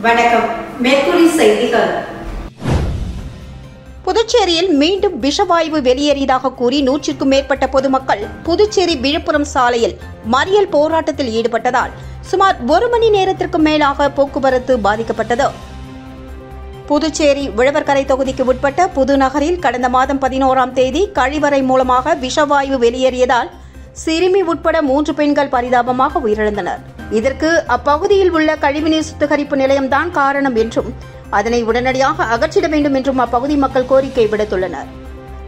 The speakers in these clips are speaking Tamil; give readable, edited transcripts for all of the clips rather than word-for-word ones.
வணக்கம். மேற்குறி செய்திகள். புதுச்சேரியில் மீண்டும் விஷவாயு வெளியேறியதாக கூறி 100க்கும் மேற்பட்ட பொதுமக்கள் புதுச்சேரி விழுப்புரம் சாலையில் மறியல் போராட்டத்தில் ஈடுபட்டதால் சுமார் 1 மணி நேரத்திற்கு மேலாக போக்குவரத்து பாதிக்கப்பட்டது. புதுச்சேரி உழவர்கரை தொகுதிக்கு உட்பட்ட புதுநகரில் கடந்த மாதம் 11ஆம் தேதி கழிவறை மூலமாக விஷவாயு வெளியேறியதால் சிறுமி உட்பட 3 பெண்கள் பரிதாபமாக உயிரிழந்தனர். இதற்கு அப்பகுதியில் உள்ள கழிவுநீர் சுத்திகரிப்பு நிலையம்தான் காரணம் என்றும் அதனை உடனடியாக அகற்றிட வேண்டும் என்றும் அப்பகுதி மக்கள் கோரிக்கை விடுத்துள்ளனர்.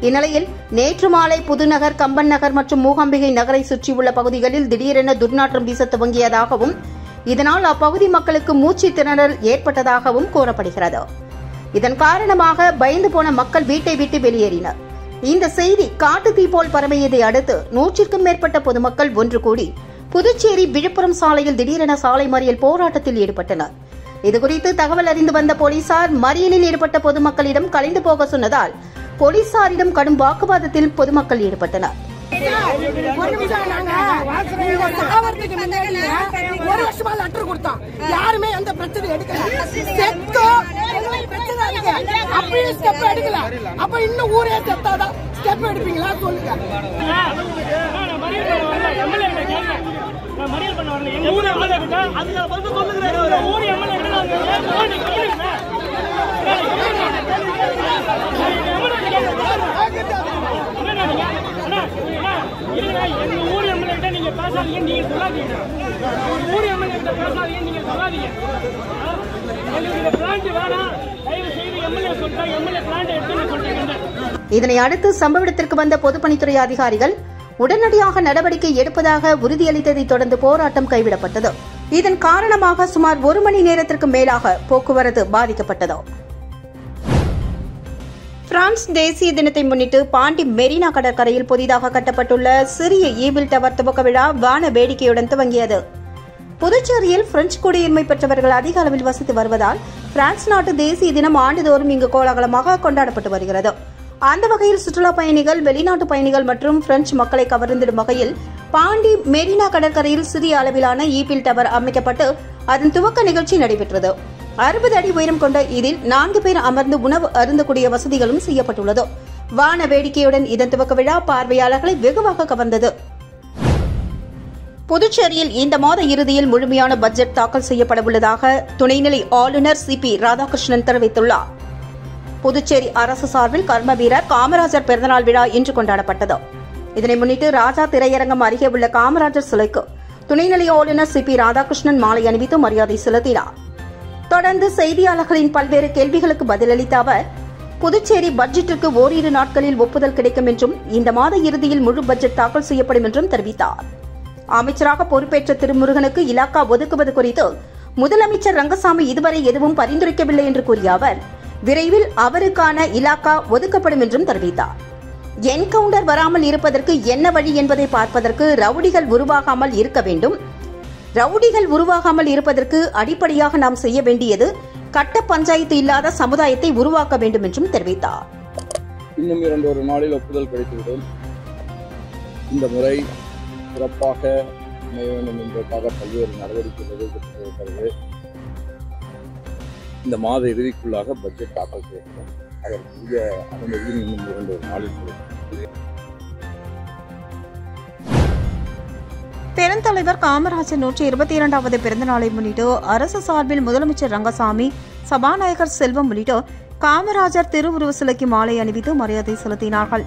இந்நிலையில் நேற்று மாலை புதுநகர், கம்பன் நகர் மற்றும் மூகாம்பிகை நகரை சுற்றியுள்ள பகுதிகளில் திடீரென துர்நாற்றம் வீச துவங்கியதாகவும் இதனால் அப்பகுதி மக்களுக்கு மூச்சு திணறல் ஏற்பட்டதாகவும் கூறப்படுகிறது. இதன் காரணமாக பயந்து போன மக்கள் வீட்டை விட்டு வெளியேறினர். இந்த செய்தி காட்டுத்தீ போல் பரவியதை அடுத்து 100க்கும் மேற்பட்ட பொதுமக்கள் ஒன்று கூடி புதுச்சேரி விழுப்புரம் சாலையில் திடீரென சாலை மறியல் போராட்டத்தில் ஈடுபட்டனர். இதுகுறித்து தகவல் அறிந்து வந்த போலீசார் மறியலில் ஈடுபட்ட பொதுமக்களிடம் கலைந்து போக சொன்னதால் போலீசாரிடம் கடும் வாக்குவாதத்தில் பொதுமக்கள் ஈடுபட்டனர். யாருமே எந்த பிரச்சனை எடுக்கல. அப்ப இன்னும் ஊரே செத்தாதான் ஸ்டெப் எடுப்பீங்களா சொல்லுங்க. இதனை அடுத்து சம்பவ இடத்திற்கு வந்த பொதுப்பணித்துறை அதிகாரிகள் உடனடியாக நடவடிக்கை எடுப்பதாக உறுதியளித்ததை தொடர்ந்து போராட்டம் கைவிடப்பட்டது. இதன் காரணமாக சுமார் 1 மணி நேரத்திற்கு மேலாக போக்குவரத்து பாதிக்கப்பட்டது. பிரான்ஸ் தேசிய தினத்தை முன்னிட்டு பாண்டி மெரினா கடற்கரையில் புதிதாக கட்டப்பட்டுள்ள சிறிய ஈபிள் டவர் துவக்க விழா வான வேடிக்கையுடன் துவங்கியது. புதுச்சேரியில் பிரெஞ்சு குடியுரிமை பெற்றவர்கள் அதிக அளவில் வசித்து வருவதால் பிரான்ஸ் நாட்டு தேசிய தினம் ஆண்டுதோறும் இங்கு கோலாகலமாக கொண்டாடப்பட்டு வருகிறது. அந்த வகையில் சுற்றுலா பயணிகள், வெளிநாட்டு பயணிகள் மற்றும் பிரெஞ்சு மக்களை கவர்ந்திடும் வகையில் பாண்டி மெரினா கடற்கரையில் சிறிய அளவிலான ஈபிள் டவர் அமைக்கப்பட்டு அதன் துவக்க நிகழ்ச்சி நடைபெற்றது. 60 அடி உயரம் கொண்ட இதில் 4 பேர் அமர்ந்து உணவு அருந்தக்கூடிய வசதிகளும் செய்யப்பட்டுள்ளது. வான வேடிக்கையுடன் இதன் துவக்க விழா பார்வையாளர்களை வெகுவாக கவர்ந்தது. புதுச்சேரியில் இந்த மாத இறுதியில் முழுமையான பட்ஜெட் தாக்கல் செய்யப்பட உள்ளதாக துணைநிலை ஆளுநர் CP ராதாகிருஷ்ணன் தெரிவித்துள்ளார். புதுச்சேரி அரசு சார்பில் கர்ம வீரர் காமராஜர் பிறந்தநாள் விழா இன்று கொண்டாடப்பட்டது. இதனை முன்னிட்டு ராஜா திரையரங்கம் அருகே உள்ள காமராஜர் சிலைக்கு துணைநிலை ஆளுநர் CP ராதாகிருஷ்ணன் மாலை அணிவித்து மரியாதை செலுத்தினார். தொடர்ந்து செய்தியாளர்களின் பல்வேறு கேள்விகளுக்கு பதிலளித்த அவர், புதுச்சேரி பட்ஜெட்டிற்கு ஓரிரு நாட்களில் ஒப்புதல் கிடைக்கும் என்றும் இந்த மாத இறுதியில் முழு பட்ஜெட் தாக்கல் செய்யப்படும் என்றும் தெரிவித்தார். அமைச்சராக பொறுப்பேற்ற திருமுருகனுக்கு இலாக்கா ஒதுக்குவது குறித்து முதலமைச்சர் ரங்கசாமி இதுவரை எதுவும் பரிந்துரைக்கவில்லை என்று கூறிய அவர், விரைவில் அவருக்கான இலாக்கா ஒதுக்கப்படும் என்றும் தெரிவித்தார். என்கவுண்டர் வராமல் இருப்பதற்கு என்ன வழி என்பதை பார்ப்பதற்கு ரவுடிகள் உருவாகாமல் இருக்க வேண்டும். ரவுடிகள் உருவாகாமல் இருப்பதற்கு அடிப்படையாக நாம் செய்ய வேண்டியது கட்ட பஞ்சாயத்து இல்லாத சமுதாயத்தை உருவாக்க வேண்டும் என்றும் தெரிவித்தார். இன்னும் 2 நாளில் ஒப்புதல் கிடைத்துவிடும். இந்த முறை சிறப்பாக அமைய வேண்டும் என்பதற்காக பல்வேறு நடவடிக்கைகள் எடுக்கப்பட்டிருக்கிறது. இந்த மாத இறுதிக்குள்ளாக பட்ஜெட் தாக்கல் செய்யப்படும். அதற்குரிய அனுமதியும் இன்னும் 2 நாளில் கிடைக்கும். பெருந்தலைவர் காமராஜர் 122வது பிறந்த நாளை முன்னிட்டு அரசு சார்பில் முதலமைச்சர் ரங்கசாமி, சபாநாயகர் செல்வம் உள்ளிட்டோர் காமராஜர் திருவுருவ சிலைக்கு மாலை அணிவித்து மரியாதை செலுத்தினார்கள்.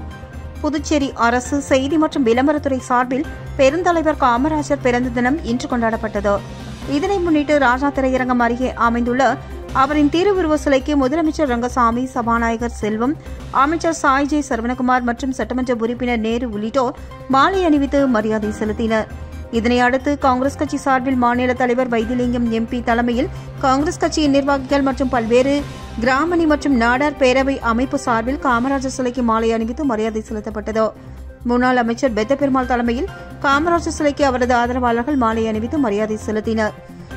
புதுச்சேரி அரசு செய்தி மற்றும் விளம்பரத்துறை சார்பில் பெருந்தலைவர் காமராஜர் பிறந்த தினம் இன்று கொண்டாடப்பட்டது. இதனை முன்னிட்டு ராஜா திரையரங்கம் அருகே அமைந்துள்ள அவரின் திருவுருவ சிலைக்கு முதலமைச்சர் ரங்கசாமி, சபாநாயகர் செல்வம், அமைச்சர் சாய் ஜே சரவணகுமார் மற்றும் சட்டமன்ற உறுப்பினர் நேரு உள்ளிட்டோர் மாலை அணிவித்து மரியாதை செலுத்தினர். இதனை அடுத்து காங்கிரஸ் கட்சி சார்பில் மாநில தலைவர் வைத்திலிங்கம் MP தலைமையில் காங்கிரஸ் கட்சியின் நிர்வாகிகள் மற்றும் பல்வேறு கிராமணி மற்றும் நாடார் பேரவை அமைப்பு சார்பில் காமராஜர் சிலைக்கு மாலை அணிவித்து மரியாதை செலுத்தப்பட்டது. முன்னாள் அமைச்சர் பெத்த பெருமாள் தலைமையில் காமராஜர் சிலைக்கு அவரது ஆதரவாளர்கள் மாலை அணிவித்து மரியாதை செலுத்தினர்.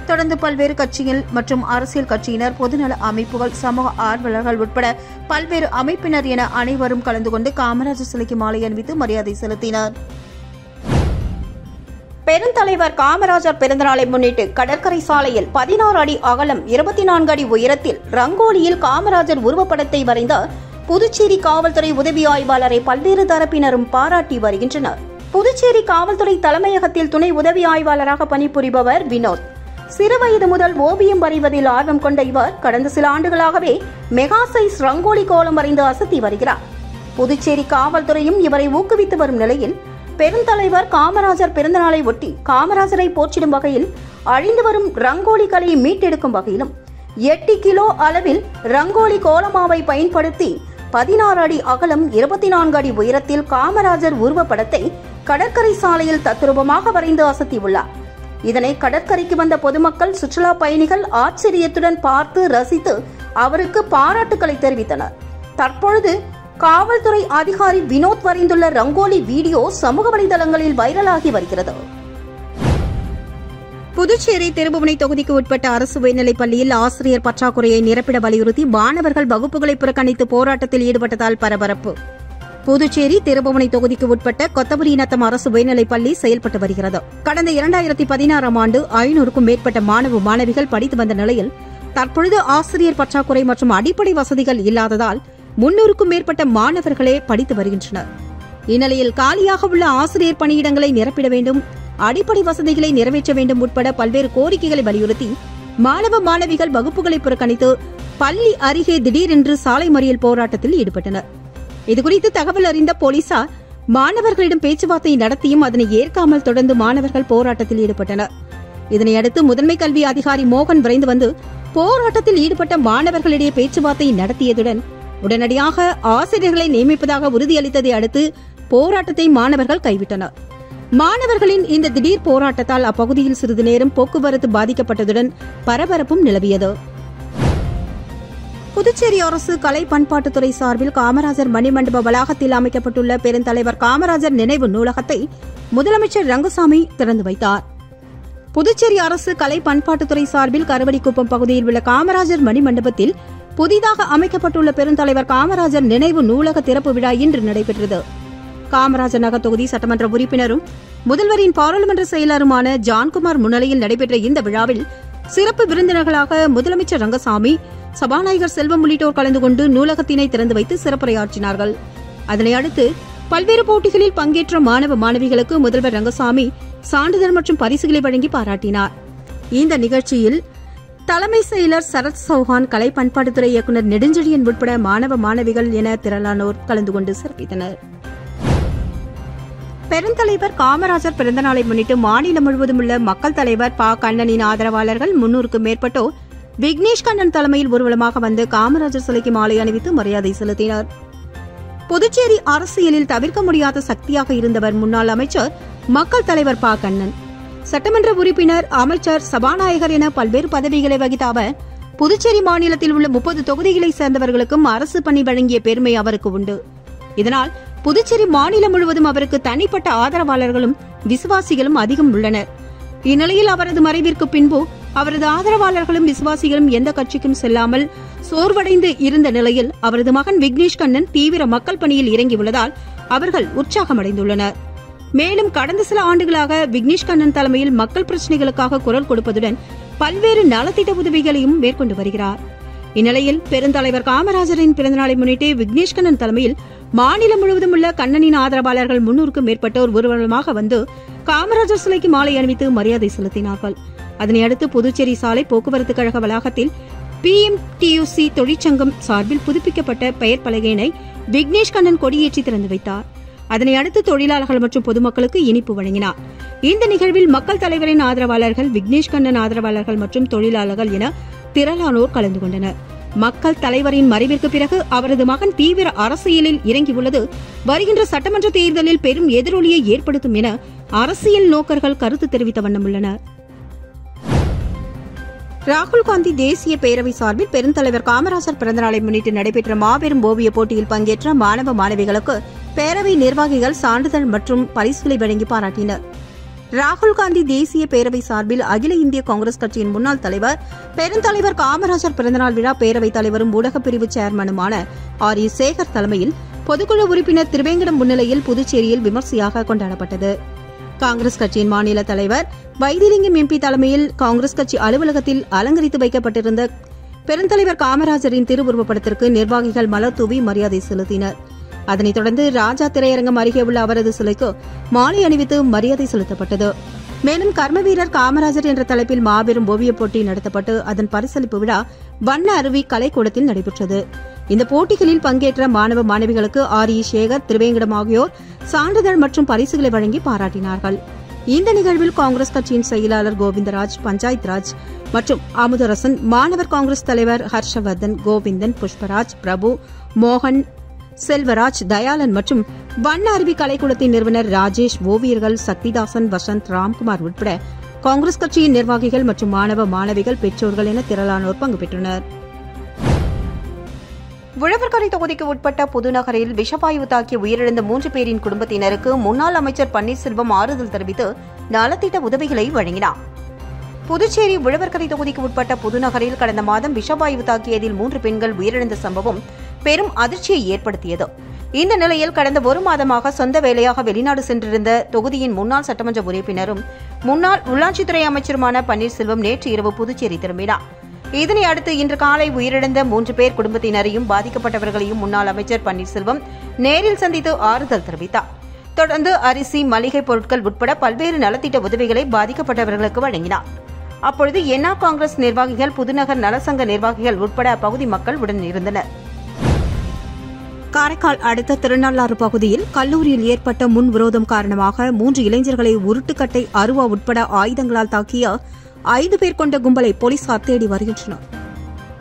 தொடர்ந்து பல்வேறு கட்சிகள் மற்றும் அரசியல் கட்சியினர், பொதுநல அமைப்புகள், சமூக ஆர்வலர்கள் உட்பட பல்வேறு அமைப்பினர் என அனைவரும் கலந்து கொண்டு காமராஜர் சிலைக்கு மாலை அணிவித்து மரியாதை செலுத்தினர். பெருந்தலைவர் காமராஜர் பிறந்தநாளை முன்னிட்டு கடற்கரை சாலையில் 16 அடி அகலம் 24 அடி உயரத்தில் ரங்கோலியில் காமராஜர் உருவப்படத்தை வரைந்த புதுச்சேரி காவல்துறை உதவி ஆய்வாளரை பல்வேறு தரப்பினரும் பாராட்டி வருகின்றனர். புதுச்சேரி காவல்துறை தலைமையகத்தில் துணை உதவி ஆய்வாளராக பணிபுரிபவர் வினோத். சிறுவயது முதல் ஓவியம் வரைவதில் ஆர்வம் கொண்ட இவர் கடந்த சில ஆண்டுகளாகவே மெகா சைஸ் ரங்கோலி கோலம் வரைந்து அசத்தி வருகிறார். புதுச்சேரி காவல்துறையும் இவரை ஊக்குவித்து வரும் நிலையில் பெருந்தலைவர் காமராஜர் பிறந்தநாளை ஒட்டி காமராஜரை போற்றிடும் வகையில் அழிந்து வரும் ரங்கோலி கலையை மீட்டெடுக்கும் வகையிலும் 8 கிலோ அளவில் ரங்கோலி கோலமாவை பயன்படுத்தி 16 அடி அகலம் 24 அடி உயரத்தில் காமராஜர் உருவப்படத்தை கடற்கரை சாலையில் தத்ரூபமாக வரைந்து அசத்தியுள்ளார். இதனை கடற்கரைக்கு வந்த பொதுமக்கள், சுற்றுலா பயணிகள் ஆச்சரியத்துடன் பார்த்து ரசித்து அவருக்கு பாராட்டுக்களை தெரிவித்தனர். தற்பொழுது காவல்துறை அதிகாரி வினோத் வரைந்துள்ள ரங்கோலி வீடியோ சமூக வலைதளங்களில் வைரலாகி வருகிறது. புதுச்சேரி திருபுவனை தொகுதிக்கு உட்பட்ட அரசு உயர்நிலைப் பள்ளியில் ஆசிரியர் பற்றாக்குறையை நிரப்பிட வலியுறுத்தி மாணவர்கள் வகுப்புகளை புறக்கணித்து போராட்டத்தில் ஈடுபட்டதால் பரபரப்பு. புதுச்சேரி திருபுவனை தொகுதிக்கு உட்பட்ட கொத்தபுரிநத்தம் அரசு உயர்நிலைப் பள்ளி செயல்பட்டு வருகிறது. கடந்த 2016ஆம் ஆண்டு 500க்கும் மேற்பட்ட மாணவ மாணவிகள் படித்து வந்த நிலையில் தற்பொழுது ஆசிரியர் பற்றாக்குறை மற்றும் அடிப்படை வசதிகள் இல்லாததால் 300க்கும் மேற்பட்ட மாணவர்களே படித்து வருகின்றனர். இந்நிலையில் காலியாக உள்ள ஆசிரியர் பணியிடங்களை நிரப்பிட வேண்டும், அடிப்படை வசதிகளை நிறைவேற்ற வேண்டும் உட்பட பல்வேறு கோரிக்கைகளை வலியுறுத்தி மாணவ மாணவிகள் வகுப்புகளை புறக்கணித்து பள்ளி அருகே திடீரென்று சாலை மறியல் போராட்டத்தில் ஈடுபட்டனர். இதுகுறித்து தகவல் அறிந்த போலீசார் மாணவர்களிடம் பேச்சுவார்த்தை நடத்தியும் அதனை ஏற்காமல் தொடர்ந்து மாணவர்கள் போராட்டத்தில் ஈடுபட்டனர். இதனையடுத்து முதன்மை கல்வி அதிகாரி மோகன் விரைந்து வந்து போராட்டத்தில் ஈடுபட்ட மாணவர்களிடையே பேச்சுவார்த்தை நடத்தியதுடன் உடனடியாக ஆசிரியர்களை நியமிப்பதாக உறுதியளித்ததை அடுத்து போராட்டத்தை மாணவர்கள் கைவிட்டனர். மாணவர்களின் இந்த திடீர் போராட்டத்தால் அப்பகுதியில் சிறிது நேரம் போக்குவரத்து பாதிக்கப்பட்டதுடன் பரபரப்பும் நிலவியது. புதுச்சேரி அரசு கலை பண்பாட்டுத்துறை சார்பில் காமராஜர் மணிமண்டப வளாகத்தில் அமைக்கப்பட்டுள்ள பெருந்தலைவர் காமராஜர் நினைவு நூலகத்தை முதலமைச்சர் ரங்கசாமி திறந்து வைத்தார். புதுச்சேரி அரசு கலை பண்பாட்டுத்துறை சார்பில் கருவடிக்குப்பம் பகுதியில் உள்ள காமராஜர் மணிமண்டபத்தில் புதிதாக அமைக்கப்பட்டுள்ள பெருந்தலைவர் காமராஜர் நினைவு நூலக திறப்பு விழா இன்று நடைபெற்றது. காமராஜர் நகர் தொகுதி சட்டமன்ற உறுப்பினரும் முதல்வரின் பாராளுமன்ற செயலருமான ஜான்குமார் முன்னிலையில் நடைபெற்ற இந்த விழாவில் சிறப்பு விருந்தினர்களாக முதலமைச்சர் ரங்கசாமி, சபாநாயகர் செல்வம் உள்ளிட்டோர் கலந்து கொண்டு நூலகத்தினை திறந்து வைத்து சிறப்புரையாற்றினார்கள். அதனை அடுத்து பல்வேறு போட்டிகளில் பங்கேற்ற மாணவ மாணவிகளுக்கு முதல்வர் ரங்கசாமி சான்றிதழ் மற்றும் பரிசுகளை வழங்கி பாராட்டினார். இந்த நிகழ்ச்சியில் தலைமை செயலர் சரத் சௌஹான், கலை பண்பாட்டுத்துறை இயக்குநர் நெடுஞ்செழியன் உட்பட மாணவ மாணவிகள் என திரளானோர் கலந்து கொண்டு சிறப்பித்தனர். பெருந்தலைவர் காமராஜர் பிறந்தநாளை முன்னிட்டு மாநிலம் முழுவதும் உள்ள மக்கள் தலைவர் ப. கண்ணனின் ஆதரவாளர்கள் 300க்கும் மேற்பட்டோர் விக்னேஷ் கண்ணன் தலைமையில் ஊர்வலமாக வந்து காமராஜர் சிலைக்கு மாலை அணிவித்து மரியாதை செலுத்தினர். புதுச்சேரி அரசியலில் தவிர்க்க முடியாத சக்தியாக இருந்தவர் முன்னாள் அமைச்சர், மக்கள் தலைவர் ப. கண்ணன். சட்டமன்ற உறுப்பினர், அமைச்சர், சபாநாயகர் என பல்வேறு பதவிகளை வகித்த அவர் புதுச்சேரி மாநிலத்தில் உள்ள 30 தொகுதிகளைச் சேர்ந்தவர்களுக்கும் அரசு பணி வழங்கிய பெருமை அவருக்கு உண்டு. இதனால் புதுச்சேரி மாநிலம் முழுவதும் அவருக்கு தனிப்பட்ட ஆதரவாளர்களும் விசுவாசிகளும் அதிகம் உள்ளனர். இந்நிலையில் அவரது மறைவிற்கு பின்பு அவரது ஆதரவாளர்களும் விசுவாசிகளும் எந்த கட்சிக்கும் செல்லாமல் சோர்வடைந்து இருந்த நிலையில் அவரது மகன் விக்னேஷ் கண்ணன் தீவிர மக்கள் பணியில் இறங்கியுள்ளதால் அவர்கள் உற்சாகமடைந்துள்ளனர். மேலும் கடந்த சில ஆண்டுகளாக விக்னேஷ் கண்ணன் தலைமையில் மக்கள் பிரச்சினைகளுக்காக குரல் கொடுப்பதுடன் பல்வேறு நலத்திட்ட உதவிகளையும் மேற்கொண்டு வருகிறார். இந்நிலையில் பெருந்தலைவர் காமராஜரின் பிறந்தநாளை முன்னிட்டு விக்னேஷ் கண்ணன் தலைமையில் மாநிலம் முழுவதும் உள்ள கண்ணனின் ஆதரவாளர்கள் 300க்கும் மேற்பட்டோர் ஊர்வலமாக வந்து காமராஜர் சிலைக்கு மாலை அணிவித்து மரியாதை செலுத்தினார்கள். அதனையடுத்து புதுச்சேரி சாலை போக்குவரத்து கழக வளாகத்தில் PMTUC தொழிற்சங்கம் சார்பில் புதுப்பிக்கப்பட்ட பெயர் பலகையினை விக்னேஷ் கண்ணன் கொடியேற்றி திறந்து வைத்தார். அதனை அடுத்து தொழிலாளர்கள் மற்றும் பொதுமக்களுக்கு இனிப்பு வழங்கினார். இந்த நிகழ்வில் மக்கள் தலைவரின் ஆதரவாளர்கள், விக்னேஷ் கண்ணன் ஆதரவாளர்கள் மற்றும் தொழிலாளர்கள் என திரளானோர் கலந்து கொண்டனர். மக்கள் தலைவரின் மறைவிற்கு பிறகு அவரது மகன் தீவிர அரசியலில் இறங்கியுள்ளது வருகின்ற சட்டமன்ற தேர்தலில் பெரும் எதிரொலியை ஏற்படுத்தும் என அரசியல் நோக்கர்கள் கருத்து தெரிவித்த வண்ணம் உள்ளனர். ராகுல் காந்தி தேசிய பேரவை சார்பில் பெருந்தலைவர் காமராஜர் பிறந்தநாளை முன்னிட்டு நடைபெற்ற மாபெரும் ஓவிய போட்டியில் பங்கேற்ற மாணவ மாணவிகளுக்கு பேரவை நிர்வாகிகள் சான்றிதழ் மற்றும் பரிசுகளை வழங்கி பாராட்டினர். ராகுல் காந்தி தேசிய பேரவை சார்பில் அகில இந்திய காங்கிரஸ் கட்சியின் முன்னாள் தலைவர், பெருந்தலைவர் காமராஜர் பிறந்தநாள் விழா பேரவைத் தலைவரும் ஊடகப் பிரிவு சேர்மனுமான RE சேகர் தலைமையில் பொதுக்குழு உறுப்பினர் திருவேங்கடம் முன்னிலையில் புதுச்சேரியில் விமர்சையாக கொண்டாடப்பட்டது. காங்கிரஸ் கட்சியின் மாநில தலைவர் வைத்திலிங்கம் எம்பி தலைமையில் காங்கிரஸ் கட்சி அலுவலகத்தில் அலங்கரித்து வைக்கப்பட்டிருந்த பெருந்தலைவர் காமராஜரின் திருவுருவப்படத்திற்கு நிர்வாகிகள் மலர் தூவி மரியாதை செலுத்தினர். அதனைத் தொடர்ந்து ராஜா திரையரங்கம் அருகே உள்ள அவரது சிலைக்கு மாலை அணிவித்து மரியாதை செலுத்தப்பட்டது. மேலும் கர்மவீரர் காமராஜர் என்ற தலைப்பில் மாபெரும் ஓவியப் போட்டி நடத்தப்பட்டு அதன் பரிசளிப்பு விழா வண்ண அருவி கலைக்கூடத்தில் நடைபெற்றது. இந்த போட்டிகளில் பங்கேற்ற மாணவ மாணவிகளுக்கு ஆர். சேகர், திருவேங்கடம் ஆகியோர் சான்றிதழ் மற்றும் பரிசுகளை வழங்கி பாராட்டினார்கள். இந்த நிகழ்வில் காங்கிரஸ் கட்சியின் செயலாளர் கோவிந்தராஜ், பஞ்சாயத் ராஜ் மற்றும் அமுதரசன், மாணவர் காங்கிரஸ் தலைவர் ஹர்ஷவர்தன், கோவிந்தன், புஷ்பராஜ், பிரபு, மோகன், செல்வராஜ், தயாளன் மற்றும் வண்ண அருவி கலைக்கூடத்தின் நிறுவனர் ராஜேஷ், ஓவியர்கள் சக்திதாசன், வசந்த், ராம்குமார் உட்பட காங்கிரஸ் கட்சியின் நிர்வாகிகள் மற்றும் மாணவ மாணவிகள், பெற்றோர்கள் என திரளானோர் பங்கு பெற்றனர். உழவர்கரை தொகுதிக்கு உட்பட்ட புதுநகரில் விஷவாயு தாக்கி உயிரிழந்த 3 பேரின் குடும்பத்தினருக்கு முன்னாள் அமைச்சர் பன்னீர்செல்வம் ஆறுதல் தெரிவித்து நலத்திட்ட உதவிகளை வழங்கினார். புதுச்சேரி உழவர்கரை தொகுதிக்கு உட்பட்ட புதுநகரில் கடந்த மாதம் விஷவாயு தாக்கியதில் 3 பெண்கள் உயிரிழந்த சம்பவம் பெரும் அதிர்ச்சியை ஏற்படுத்தியது. இந்த நிலையில் கடந்த 1 மாதமாக சொந்த வேலையாக வெளிநாடு சென்றிருந்த தொகுதியின் முன்னாள் சட்டமன்ற உறுப்பினரும் முன்னாள் உள்ளாட்சித்துறை அமைச்சருமான பன்னீர்செல்வம் நேற்று இரவு புதுச்சேரி திரும்பினார். இதனை அடுத்து இன்று காலை உயிரிழந்த 3 பேர் குடும்பத்தினரையும் பாதிக்கப்பட்டவர்களையும் முன்னாள் அமைச்சர் பன்னீர்செல்வம் நேரில் சந்தித்து ஆறுதல் தெரிவித்தார். தொடர்ந்து அரிசி, மளிகை பொருட்கள் உட்பட பல்வேறு நலத்திட்ட உதவிகளை பாதிக்கப்பட்டவர்களுக்கு வழங்கினார். அப்பொழுது என்ஆர் காங்கிரஸ் நிர்வாகிகள், புதுநகர் நலசங்க நிர்வாகிகள் உட்பட அப்பகுதி மக்கள் உடன் இருந்தனர். காரைக்கால் அடுத்த திருநள்ளாறு பகுதியில் கல்லூரியில் ஏற்பட்ட முன்விரோதம் காரணமாக 3 இளைஞர்களை உருட்டுக்கட்டை, அருவா உட்பட ஆயுதங்களால் தாக்கிய 5 பேர் கொண்ட கும்பலை போலீசார் தேடி வருகின்றனர்.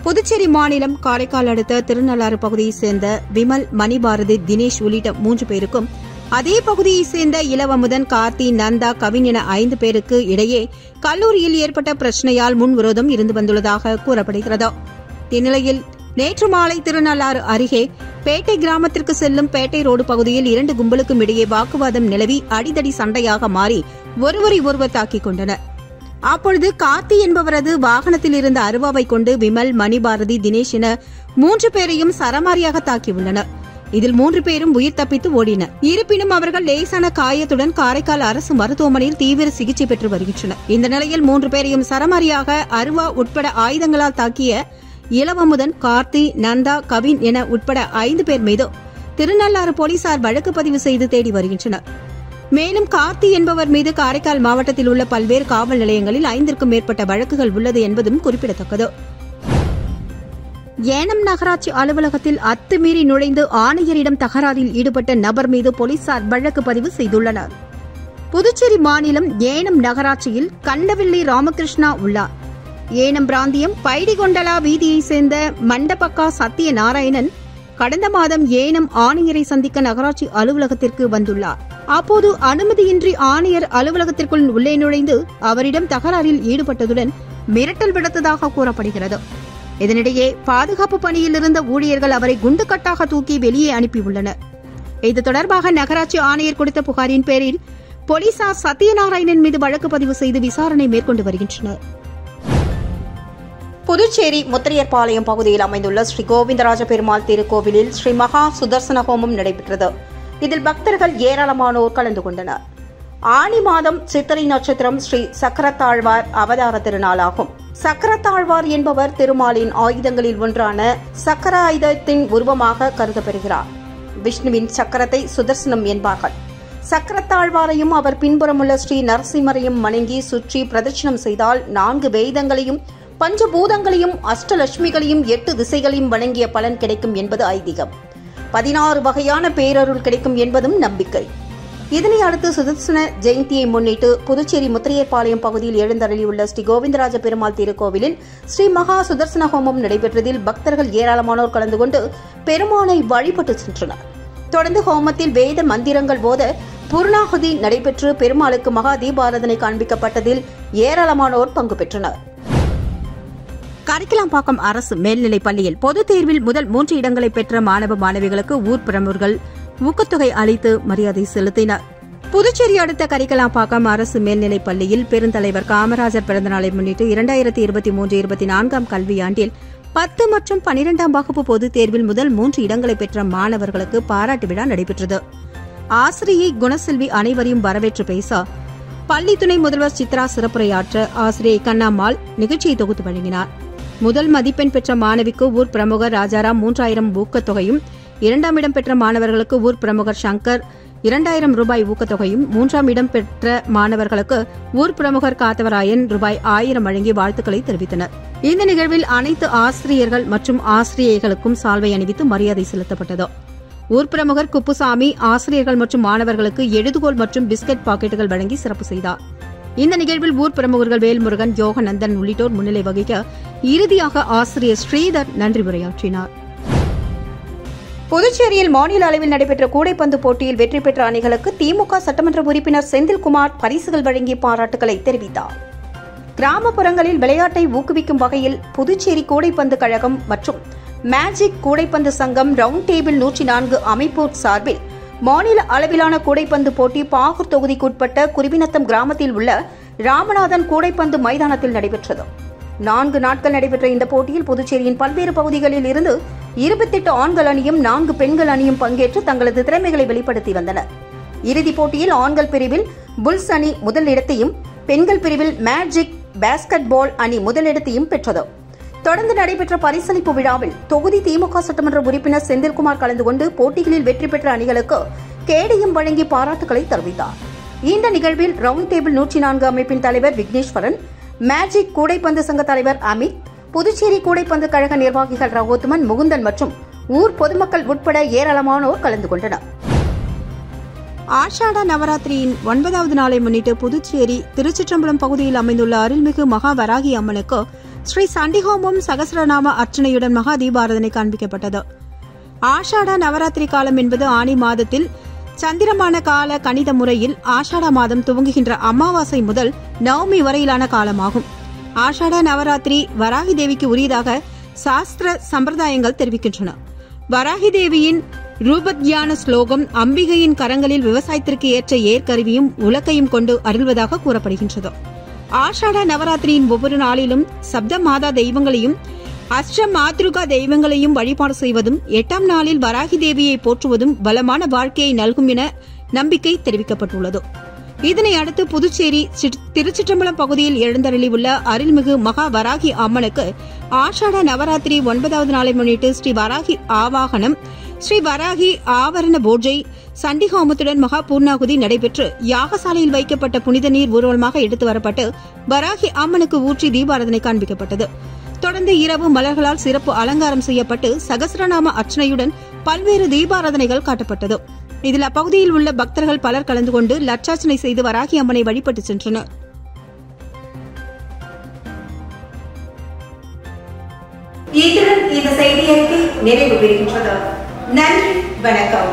புதுச்சேரி மாநிலம் காரைக்கால் அடுத்த திருநள்ளாறு பகுதியைச் சேர்ந்த விமல், மணிபாரதி, தினேஷ் உள்ளிட்ட 3 பேருக்கும் அதே பகுதியைச் சேர்ந்த இளவமுதன், கார்த்தி, நந்தா, கவின் என 5 பேருக்கு இடையே கல்லூரியில் ஏற்பட்ட பிரச்சினையால் முன்விரோதம் இருந்து வந்துள்ளதாக கூறப்படுகிறது. இந்நிலையில் நேற்று மாலை திருநள்ளாறு அருகே பேட்டை கிராமத்திற்கு செல்லும் பேட்டை ரோடு பகுதியில் 2 கும்பலுக்கும் இடையே வாக்குவாதம் நிலவி அடிதடி சண்டையாக மாறி ஒருவரை ஒருவர் தாக்கிக் கொண்டனர். அப்பொழுது கார்த்தி என்பவரது வாகனத்தில் இருந்த அருவாவை கொண்டு விமல், மணிபாரதி, தினேஷ் என 3 பேரையும் சரமாரியாக தாக்கியுள்ளனர். இதில் 3 பேரும் உயிர் தப்பித்து ஓடினர். இருப்பினும் அவர்கள் லேசான காயத்துடன் காரைக்கால் அரசு மருத்துவமனையில் தீவிர சிகிச்சை பெற்று வருகின்றனர். இந்த நிலையில் 3 பேரையும் சரமாரியாக அருவா உட்பட ஆயுதங்களால் தாக்கிய இளவமுதன், கார்த்தி, நந்தா, கவின் என உட்பட 5 பேர் மீது திருநள்ளாறு போலீசார் வழக்கு பதிவு செய்து தேடி வருகின்றனர். மேலும் கார்த்தி என்பவர் மீது காரைக்கால் மாவட்டத்தில் உள்ள பல்வேறு காவல் நிலையங்களில் 5க்கும் மேற்பட்ட வழக்குகள் உள்ளது என்பதும் குறிப்பிடத்தக்கது. ஏனம் நகராட்சி அலுவலகத்தில் அத்துமீறி நுழைந்து ஆணையரிடம் தகராறில் ஈடுபட்ட நபர் மீது போலீசார் வழக்கு பதிவு செய்துள்ளனர். புதுச்சேரி மாநிலம் ஏனம் நகராட்சியில் கண்டவில்லி ராமகிருஷ்ணா உள்ளார். ஏனம் பிராந்தியம் பைடிகொண்டலா வீதியைச் சேர்ந்த மண்டபக்கா சத்யநாராயணன் கடந்த மாதம் ஏனம் ஆணையரை சந்திக்க நகராட்சி அலுவலகத்திற்கு வந்துள்ளார். அப்போது அனுமதியின்றி ஆணையர் அலுவலகத்திற்குள் உள்ளே நுழைந்து அவரிடம் தகராறில் ஈடுபட்டதுடன் மிரட்டல் விடுத்ததாக கூறப்படுகிறது. இதனிடையே பாதுகாப்பு பணியில் இருந்த ஊழியர்கள் அவரை குண்டுக்கட்டாக தூக்கி வெளியே அனுப்பியுள்ளனர். இது தொடர்பாக நகராட்சி ஆணையர் கொடுத்த புகாரின் பேரில் போலீசார் சத்யநாராயணன் மீது வழக்கு பதிவு செய்து விசாரணை மேற்கொண்டு வருகின்றனர். புதுச்சேரி முத்திரையர்பாளையம் பகுதியில் அமைந்துள்ள ஸ்ரீ கோவிந்தராஜ பெருமாள் திருக்கோவிலில் ஸ்ரீ மகா சுதர்சன ஹோமம் நடைபெற்றது. இதில் பக்தர்கள் ஏராளமானோர் கலந்து கொண்டனர். ஆனி மாதம் சித்திரை நட்சத்திரம் ஸ்ரீ சக்கரத்தாழ்வார் அவதார திருநாளாகும். சக்கரத்தாழ்வார் என்பவர் திருமாலின் ஆயுதங்களில் ஒன்றான சக்கர ஆயுதத்தின் உருவமாக கருதப்பெறுகிறார். விஷ்ணுவின் சக்கரத்தை சுதர்சனம் என்பார்கள். சக்கரத்தாழ்வாரையும் அவர் பின்புறமுள்ள ஸ்ரீ நரசிம்மரையும் வணங்கி சுற்றி பிரதட்சணம் செய்தால் 4 வேதங்களையும், பஞ்சபூதங்களையும், அஷ்டலட்சுமிகளையும், 8 திசைகளையும் வணங்கிய பலன் கிடைக்கும் என்பது ஐதீகம். 16 வகையான பேரருள் கிடைக்கும் என்பதும் நம்பிக்கை. இதனை அடுத்து சுதர்சன ஜெயந்தியை முன்னிட்டு புதுச்சேரி முத்திரையர்பாளையம் பகுதியில் எழுந்தருளியுள்ள ஸ்ரீ கோவிந்தராஜ பெருமாள் திருக்கோவிலில் ஸ்ரீ மகா சுதர்சன ஹோமம் நடைபெற்றதில் பக்தர்கள் ஏராளமானோர் கலந்து கொண்டு பெருமானை வழிபட்டு சென்றனர். தொடர்ந்து ஹோமத்தில் வேத மந்திரங்கள் போத பூர்ணாகுதி நடைபெற்று பெருமாளுக்கு மகா தீபாராதனை காண்பிக்கப்பட்டதில் ஏராளமானோர் பங்கு பெற்றனர். கரிக்கலாம்பாக்கம் அரசு மேல்நிலைப் பள்ளியில் பொதுத் தேர்வில் முதல் 3 இடங்களை பெற்ற மாணவ மாணவிகளுக்கு ஊர் பிரமுகர்கள் ஊக்கத்தொகை அளித்து மரியாதை செலுத்தினர். புதுச்சேரி அடுத்த கரிக்கலாம்பாக்கம் அரசு மேல்நிலைப் பள்ளியில் பெருந்தலைவர் காமராஜர் பிறந்தநாளை முன்னிட்டு 2023-24 கல்வியாண்டில் 10 மற்றும் 12ஆம் வகுப்பு பொதுத் தேர்வில் முதல் 3 இடங்களை பெற்ற மாணவர்களுக்கு பாராட்டு விழா நடைபெற்றது. ஆசிரியை குணசெல்வி அனைவரையும் வரவேற்று பேச பள்ளி துணை முதல்வர் சித்ரா சிறப்புரையாற்ற ஆசிரியை கண்ணம்மாள் நிகழ்ச்சியை தொகுத்து வழங்கினார். முதல் மதிப்பெண் பெற்ற மாணவிக்கு ஊர் பிரமுகர் ராஜாராம் 3000 ஊக்கத்தொகையும், 2ஆம் இடம் பெற்ற மாணவர்களுக்கு ஊர் பிரமுகர் சங்கர் 2000 ரூபாய் ஊக்கத்தொகையும், 3ஆம் இடம் பெற்ற மாணவர்களுக்கு ஊர் பிரமுகர் காத்தவராயன் ரூபாய் 1000 வழங்கி வாழ்த்துக்களை தெரிவித்தனர். இந்த நிகழ்வில் அனைத்து ஆசிரியர்கள் மற்றும் ஆசிரியைகளுக்கும் சால்வை அணிவித்து மரியாதை செலுத்தப்பட்டது. ஊர் பிரமுகர் குப்புசாமி ஆசிரியர்கள் மற்றும் மாணவர்களுக்கு எழுதுகோல் மற்றும் பிஸ்கட் பாக்கெட்டுகள் வழங்கி சிறப்பு செய்தார். இந்த நிகழ்வில் ஊர் பிரமுகர்கள் வேல்முருகன், யோகநந்தன் உள்ளிட்டோர் முன்னிலை வகிக்க இறுதியாக ஆசிரியர் ஸ்ரீதர் நன்றி உரையாற்றினார். புதுச்சேரியில் மாநில அளவில் நடைபெற்ற கூடைப்பந்து போட்டியில் வெற்றி பெற்ற அணிகளுக்கு திமுக சட்டமன்ற உறுப்பினர் செந்தில்குமார் பரிசுகள் வழங்கி பாராட்டுகளை தெரிவித்தார். கிராமப்புறங்களில் விளையாட்டை ஊக்குவிக்கும் வகையில் புதுச்சேரி கூடைப்பந்து கழகம் மற்றும் மேஜிக் கூடைப்பந்து சங்கம் ரவுண்ட் டேபிள் 104 அமைப்போர் சார்பில் மாநில அளவிலான கூடைப்பந்து போட்டி பாகூர் தொகுதிக்குட்பட்ட குருவிநத்தம் கிராமத்தில் உள்ள ராமநாதன் கூடைப்பந்து மைதானத்தில் நடைபெற்றது. 4 நாட்கள் நடைபெற்ற இந்த போட்டியில் புதுச்சேரியின் பல்வேறு பகுதிகளில் இருந்து 28 ஆண்கள் அணியும் 4 பெண்கள் அணியும் பங்கேற்று தங்களது திறமைகளை வெளிப்படுத்தி வந்தனர். இறுதிப் போட்டியில் ஆண்கள் பிரிவில் புல்ஸ் அணி முதலிடத்தையும், பெண்கள் பிரிவில் மேஜிக் பாஸ்கெட் பால் அணி முதலிடத்தையும் பெற்றது. தொடர்ந்து நடைபெற்ற பரிசளிப்பு விழாவில் தொகுதி திமுக சட்டமன்ற உறுப்பினர் செந்தில்குமார் கலந்து கொண்டு போட்டிகளில் வெற்றி பெற்ற அணிகளுக்கு கேடயம் வழங்கி பாராட்டுகளை தெரிவித்தார். இந்த நிகழ்வில் ரவுண்ட் டேபிள் 104 அமைப்பின் தலைவர் விக்னேஸ்வரன், மேஜிக் கூடைப்பந்து சங்க தலைவர் அமித், புதுச்சேரி கூடைப்பந்து கழக நிர்வாகிகள் ரகோத்தமன், முகுந்தன் மற்றும் ஊர் பொதுமக்கள் உட்பட ஏராளமானோர் கலந்து கொண்டனர். ஆஷாட நவராத்திரியின் 9வது நாளை முன்னிட்டு புதுச்சேரி திருச்சிற்றம்பலம் பகுதியில் அமைந்துள்ள அருள்மிகு மகா வராகி அம்மனுக்கு ஸ்ரீ சண்டிஹோமம் சகஸ்ரநாம அர்ச்சனையுடன் மகா தீபாராதனை காண்பிக்கப்பட்டது. ஆஷாட நவராத்திரி காலம் என்பது ஆனி மாதத்தில் சந்திரமான கால கணித முறையில் ஆஷாட மாதம் துவங்குகின்ற அமாவாசை முதல் நவமி வரையிலான காலமாகும். ஆஷாட நவராத்திரி வராகி தேவிக்கு உரியதாக சாஸ்திர சம்பிரதாயங்கள் தெரிவிக்கின்றன. வராகி தேவியின் ரூபத்யான ஸ்லோகம் அம்பிகையின் கரங்களில் விவசாயத்திற்கு ஏற்ற ஏற்கருவியும் உலக்கையும் கொண்டு அருள்வதாக கூறப்படுகின்றது. ஆஷாட நவராத்திரியின் ஒவ்வொரு நாளிலும் சப்த மாதா தெய்வங்களையும் அஷ்ட மாத்ருகா தெய்வங்களையும் வழிபாடு செய்வதும் 8ஆம் நாளில் வராகி தேவியை போற்றுவதும் பலமான வாழ்க்கையை நல்கும் என நம்பிக்கை தெரிவிக்கப்பட்டுள்ளது. இதனை அடுத்து புதுச்சேரி திருச்சிற்றம்பலம் பகுதியில் எழுந்தருளியுள்ள அருள்மிகு மகா வராகி அம்மனுக்கு ஆஷாட நவராத்திரி 9வது நாளை முன்னிட்டு ஸ்ரீ வராகி ஆவாகனம், ஸ்ரீ வராகி ஆவரண பூஜை, சண்டிஹோமத்துடன் மகா பூர்ணாகுதி நடைபெற்று யாகசாலையில் வைக்கப்பட்ட புனித நீர் ஊர்வலமாக எடுத்து வரப்பட்டு வராகி அம்மனுக்கு ஊற்றி தீபாராதனை காண்பிக்கப்பட்டது. தொடர்ந்து இரவு மலர்களால் சிறப்பு அலங்காரம் செய்யப்பட்டு சகஸ்ரநாம அர்ச்சனையுடன் பல்வேறு தீபாராதனைகள் காட்டப்பட்டது. இதில் அப்பகுதியில் உள்ள பக்தர்கள் பலர் கலந்து கொண்டு லட்சார்ச்சனை செய்து வராகி அம்மனை வழிபட்டு சென்றனர். இத்துடன் இந்த செய்தி அறிக்கை நிறைவு பெறுகின்றது. நன்றி, வணக்கம்.